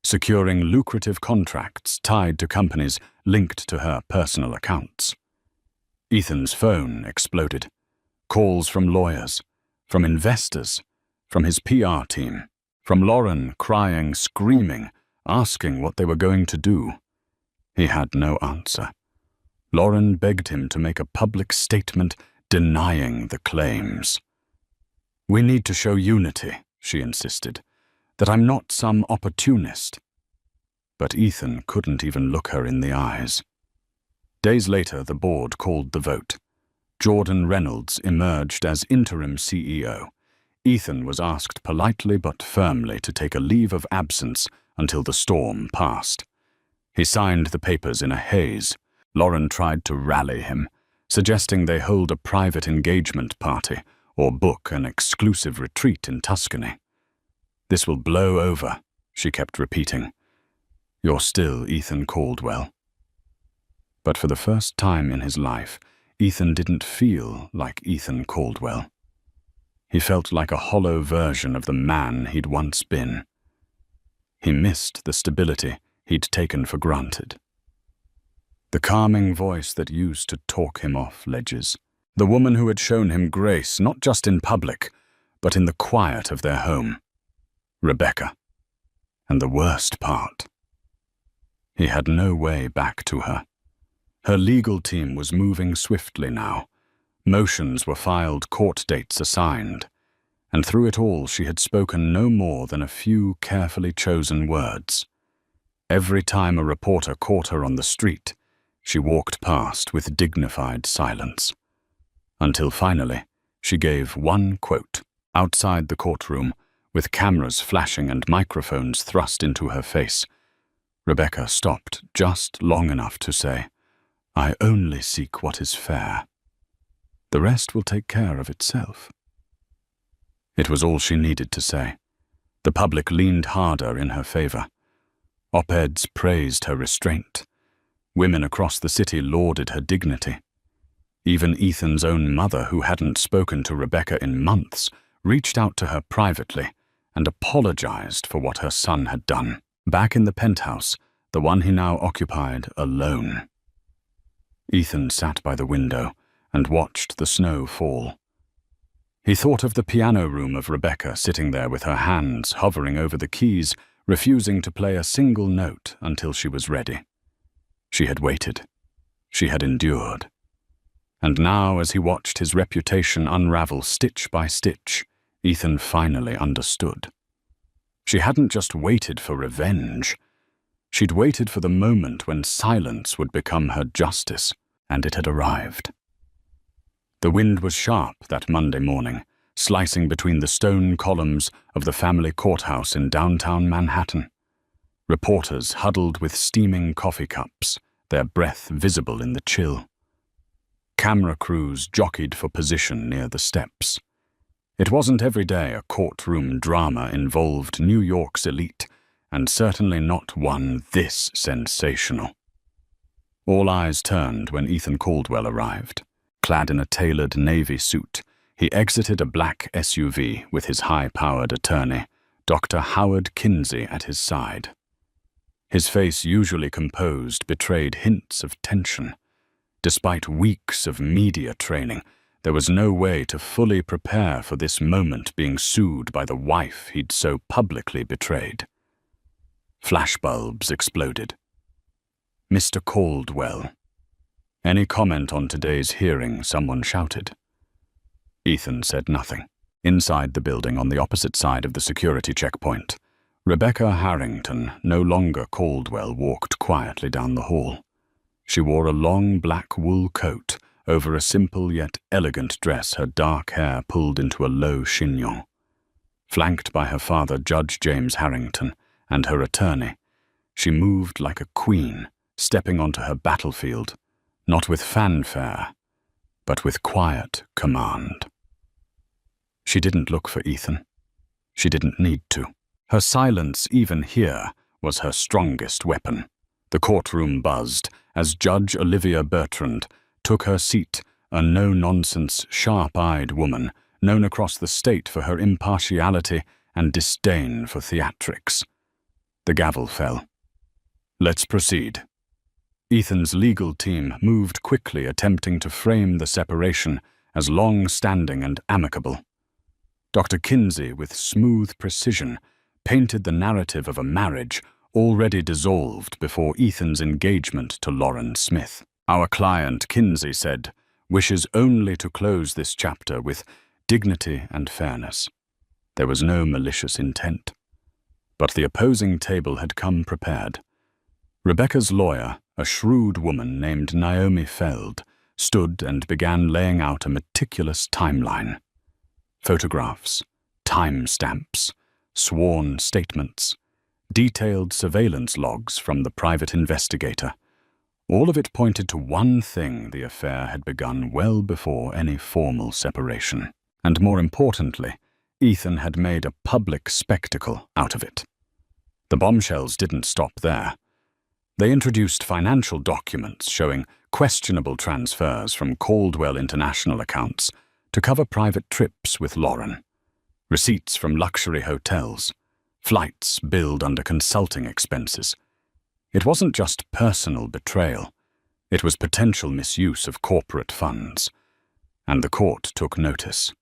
securing lucrative contracts tied to companies linked to her personal accounts. Ethan's phone exploded. Calls from lawyers, from investors, from his PR team, from Lauren crying, screaming, asking what they were going to do. He had no answer. Lauren begged him to make a public statement denying the claims. "We need to show unity," she insisted, "that I'm not some opportunist." But Ethan couldn't even look her in the eyes. Days later, the board called the vote. Jordan Reynolds emerged as interim CEO. Ethan was asked politely but firmly to take a leave of absence until the storm passed. He signed the papers in a haze. Lauren tried to rally him, suggesting they hold a private engagement party or book an exclusive retreat in Tuscany. "This will blow over," she kept repeating. "You're still Ethan Caldwell." But for the first time in his life, Ethan didn't feel like Ethan Caldwell. He felt like a hollow version of the man he'd once been. He missed the stability he'd taken for granted. The calming voice that used to talk him off ledges. The woman who had shown him grace, not just in public, but in the quiet of their home. Rebecca. And the worst part. He had no way back to her. Her legal team was moving swiftly now. Motions were filed, court dates assigned. And through it all, she had spoken no more than a few carefully chosen words. Every time a reporter caught her on the street, she walked past with dignified silence. Until finally, she gave one quote. Outside the courtroom, with cameras flashing and microphones thrust into her face, Rebecca stopped just long enough to say, "I only seek what is fair. The rest will take care of itself." It was all she needed to say. The public leaned harder in her favor. Op-eds praised her restraint. Women across the city lauded her dignity. Even Ethan's own mother, who hadn't spoken to Rebecca in months, reached out to her privately and apologized for what her son had done. Back in the penthouse, the one he now occupied alone. Ethan sat by the window and watched the snow fall. He thought of the piano room of Rebecca sitting there with her hands hovering over the keys, refusing to play a single note until she was ready. She had waited. She had endured. And now, as he watched his reputation unravel stitch by stitch, Ethan finally understood. She hadn't just waited for revenge. She'd waited for the moment when silence would become her justice, and it had arrived. The wind was sharp that Monday morning, slicing between the stone columns of the family courthouse in downtown Manhattan. Reporters huddled with steaming coffee cups, their breath visible in the chill. Camera crews jockeyed for position near the steps. It wasn't every day a courtroom drama involved New York's elite, and certainly not one this sensational. All eyes turned when Ethan Caldwell arrived. Clad in a tailored navy suit, he exited a black SUV with his high-powered attorney, Dr. Howard Kinsey, at his side. His face, usually composed, betrayed hints of tension. Despite weeks of media training, there was no way to fully prepare for this moment, being sued by the wife he'd so publicly betrayed. Flashbulbs exploded. "Mr. Caldwell." "Any comment on today's hearing?" someone shouted. Ethan said nothing. Inside the building on the opposite side of the security checkpoint, Rebecca Harrington, no longer Caldwell, walked quietly down the hall. She wore a long black wool coat over a simple yet elegant dress, her dark hair pulled into a low chignon. Flanked by her father, Judge James Harrington, and her attorney, she moved like a queen, stepping onto her battlefield, not with fanfare, but with quiet command. She didn't look for Ethan. She didn't need to. Her silence, even here, was her strongest weapon. The courtroom buzzed as Judge Olivia Bertrand took her seat, a no-nonsense, sharp-eyed woman known across the state for her impartiality and disdain for theatrics. The gavel fell. "Let's proceed." Ethan's legal team moved quickly, attempting to frame the separation as long-standing and amicable. Dr. Kinsey, with smooth precision, painted the narrative of a marriage already dissolved before Ethan's engagement to Lauren Smith. "Our client," Kinsey said, "wishes only to close this chapter with dignity and fairness." There was no malicious intent. But the opposing table had come prepared. Rebecca's lawyer, a shrewd woman named Naomi Feld, stood and began laying out a meticulous timeline. Photographs, timestamps, sworn statements, detailed surveillance logs from the private investigator. All of it pointed to one thing: the affair had begun well before any formal separation. And more importantly, Ethan had made a public spectacle out of it. The bombshells didn't stop there. They introduced financial documents showing questionable transfers from Caldwell International accounts to cover private trips with Lauren, receipts from luxury hotels, flights billed under consulting expenses. It wasn't just personal betrayal. It was potential misuse of corporate funds. And the court took notice.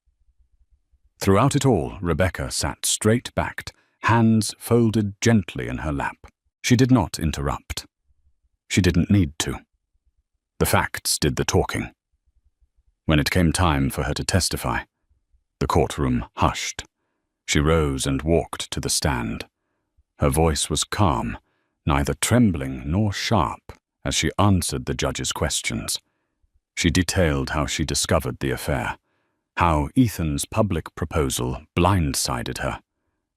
Throughout it all, Rebecca sat straight-backed, hands folded gently in her lap. She did not interrupt. She didn't need to. The facts did the talking. When it came time for her to testify, the courtroom hushed. She rose and walked to the stand. Her voice was calm, neither trembling nor sharp, as she answered the judge's questions. She detailed how she discovered the affair, how Ethan's public proposal blindsided her,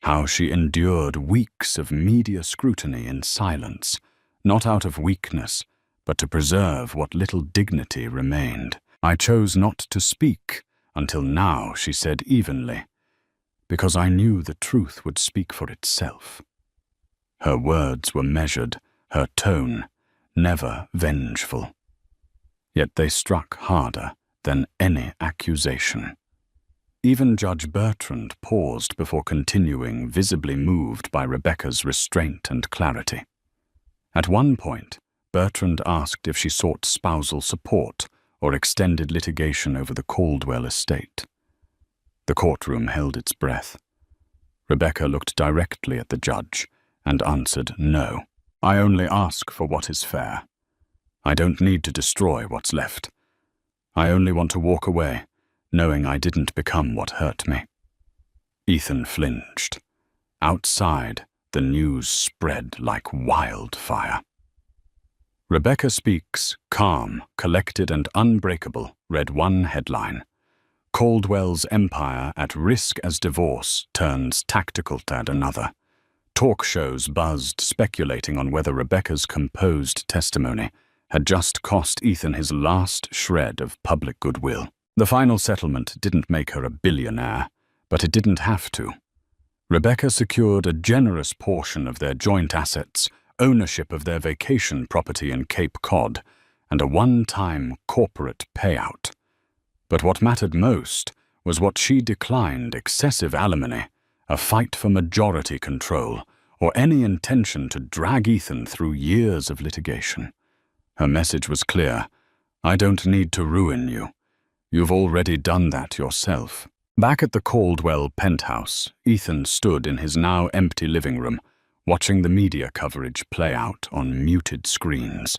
how she endured weeks of media scrutiny in silence, not out of weakness, but to preserve what little dignity remained. "I chose not to speak until now," she said evenly, "because I knew the truth would speak for itself." Her words were measured, her tone never vengeful. Yet they struck harder than any accusation. Even Judge Bertrand paused before continuing, visibly moved by Rebecca's restraint and clarity. At one point, Bertrand asked if she sought spousal support or extended litigation over the Caldwell estate. The courtroom held its breath. Rebecca looked directly at the judge and answered no. "I only ask for what is fair. I don't need to destroy what's left. I only want to walk away, knowing I didn't become what hurt me." Ethan flinched. Outside, the news spread like wildfire. "Rebecca speaks, calm, collected and unbreakable," read one headline. "Caldwell's empire at risk as divorce turns tactical," read another. Talk shows buzzed, speculating on whether Rebecca's composed testimony had just cost Ethan his last shred of public goodwill. The final settlement didn't make her a billionaire, but it didn't have to. Rebecca secured a generous portion of their joint assets, ownership of their vacation property in Cape Cod, and a one-time corporate payout. But what mattered most was what she declined: excessive alimony, a fight for majority control, or any intention to drag Ethan through years of litigation. Her message was clear: "I don't need to ruin you. You've already done that yourself." Back at the Caldwell penthouse, Ethan stood in his now empty living room, watching the media coverage play out on muted screens.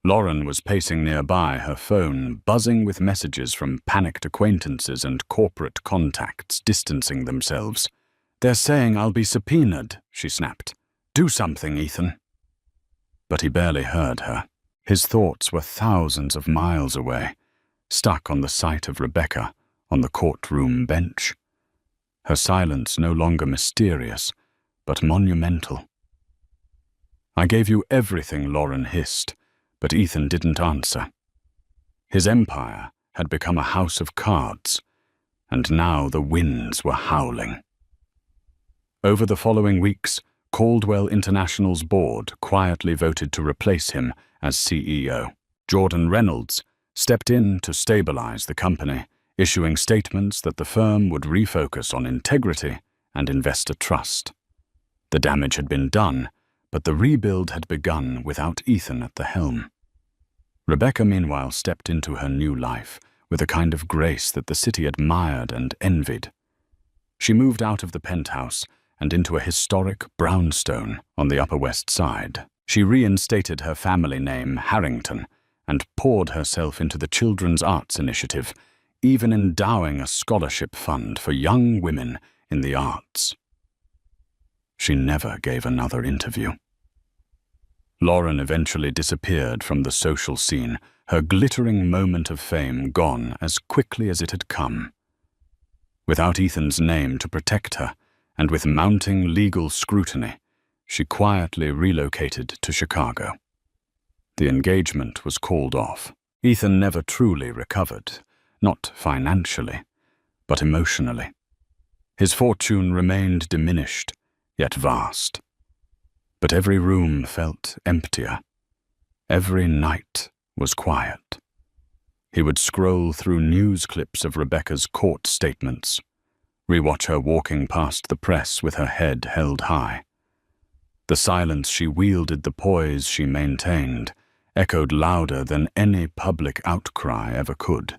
Lauren was pacing nearby, her phone buzzing with messages from panicked acquaintances and corporate contacts distancing themselves. "They're saying I'll be subpoenaed," she snapped. "Do something, Ethan." But he barely heard her. His thoughts were thousands of miles away, stuck on the sight of Rebecca on the courtroom bench. Her silence no longer mysterious, but monumental. "I gave you everything," Lauren hissed, but Ethan didn't answer. His empire had become a house of cards, and now the winds were howling. Over the following weeks, Caldwell International's board quietly voted to replace him as CEO. Jordan Reynolds stepped in to stabilize the company, issuing statements that the firm would refocus on integrity and investor trust. The damage had been done, but the rebuild had begun without Ethan at the helm. Rebecca, meanwhile, stepped into her new life with a kind of grace that the city admired and envied. She moved out of the penthouse and into a historic brownstone on the Upper West Side. She reinstated her family name, Harrington, and poured herself into the Children's Arts Initiative, even endowing a scholarship fund for young women in the arts. She never gave another interview. Lauren eventually disappeared from the social scene, her glittering moment of fame gone as quickly as it had come. Without Ethan's name to protect her, and with mounting legal scrutiny, she quietly relocated to Chicago. The engagement was called off. Ethan never truly recovered, not financially, but emotionally. His fortune remained diminished, yet vast. But every room felt emptier. Every night was quiet. He would scroll through news clips of Rebecca's court statements, rewatch her walking past the press with her head held high. The silence she wielded, the poise she maintained, echoed louder than any public outcry ever could.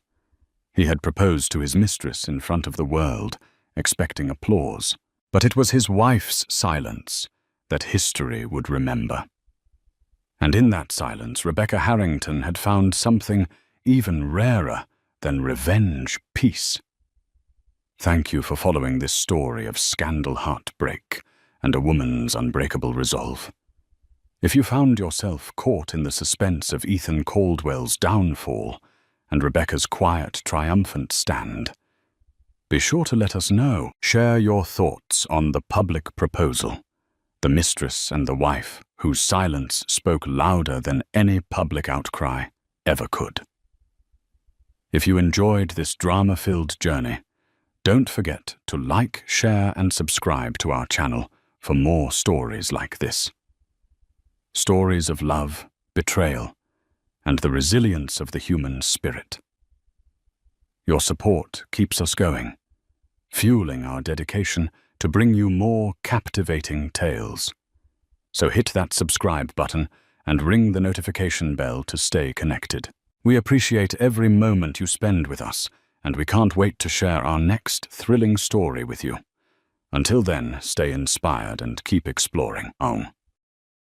He had proposed to his mistress in front of the world, expecting applause. But it was his wife's silence that history would remember. And in that silence, Rebecca Harrington had found something even rarer than revenge peace. Thank you for following this story of scandal, heartbreak, and a woman's unbreakable resolve. If you found yourself caught in the suspense of Ethan Caldwell's downfall and Rebecca's quiet, triumphant stand, be sure to let us know. Share your thoughts on the public proposal, the mistress and the wife whose silence spoke louder than any public outcry ever could. If you enjoyed this drama-filled journey, don't forget to like, share, and subscribe to our channel for more stories like this. Stories of love, betrayal, and the resilience of the human spirit. Your support keeps us going, fueling our dedication to bring you more captivating tales. So hit that subscribe button and ring the notification bell to stay connected. We appreciate every moment you spend with us, and we can't wait to share our next thrilling story with you. Until then, stay inspired and keep exploring.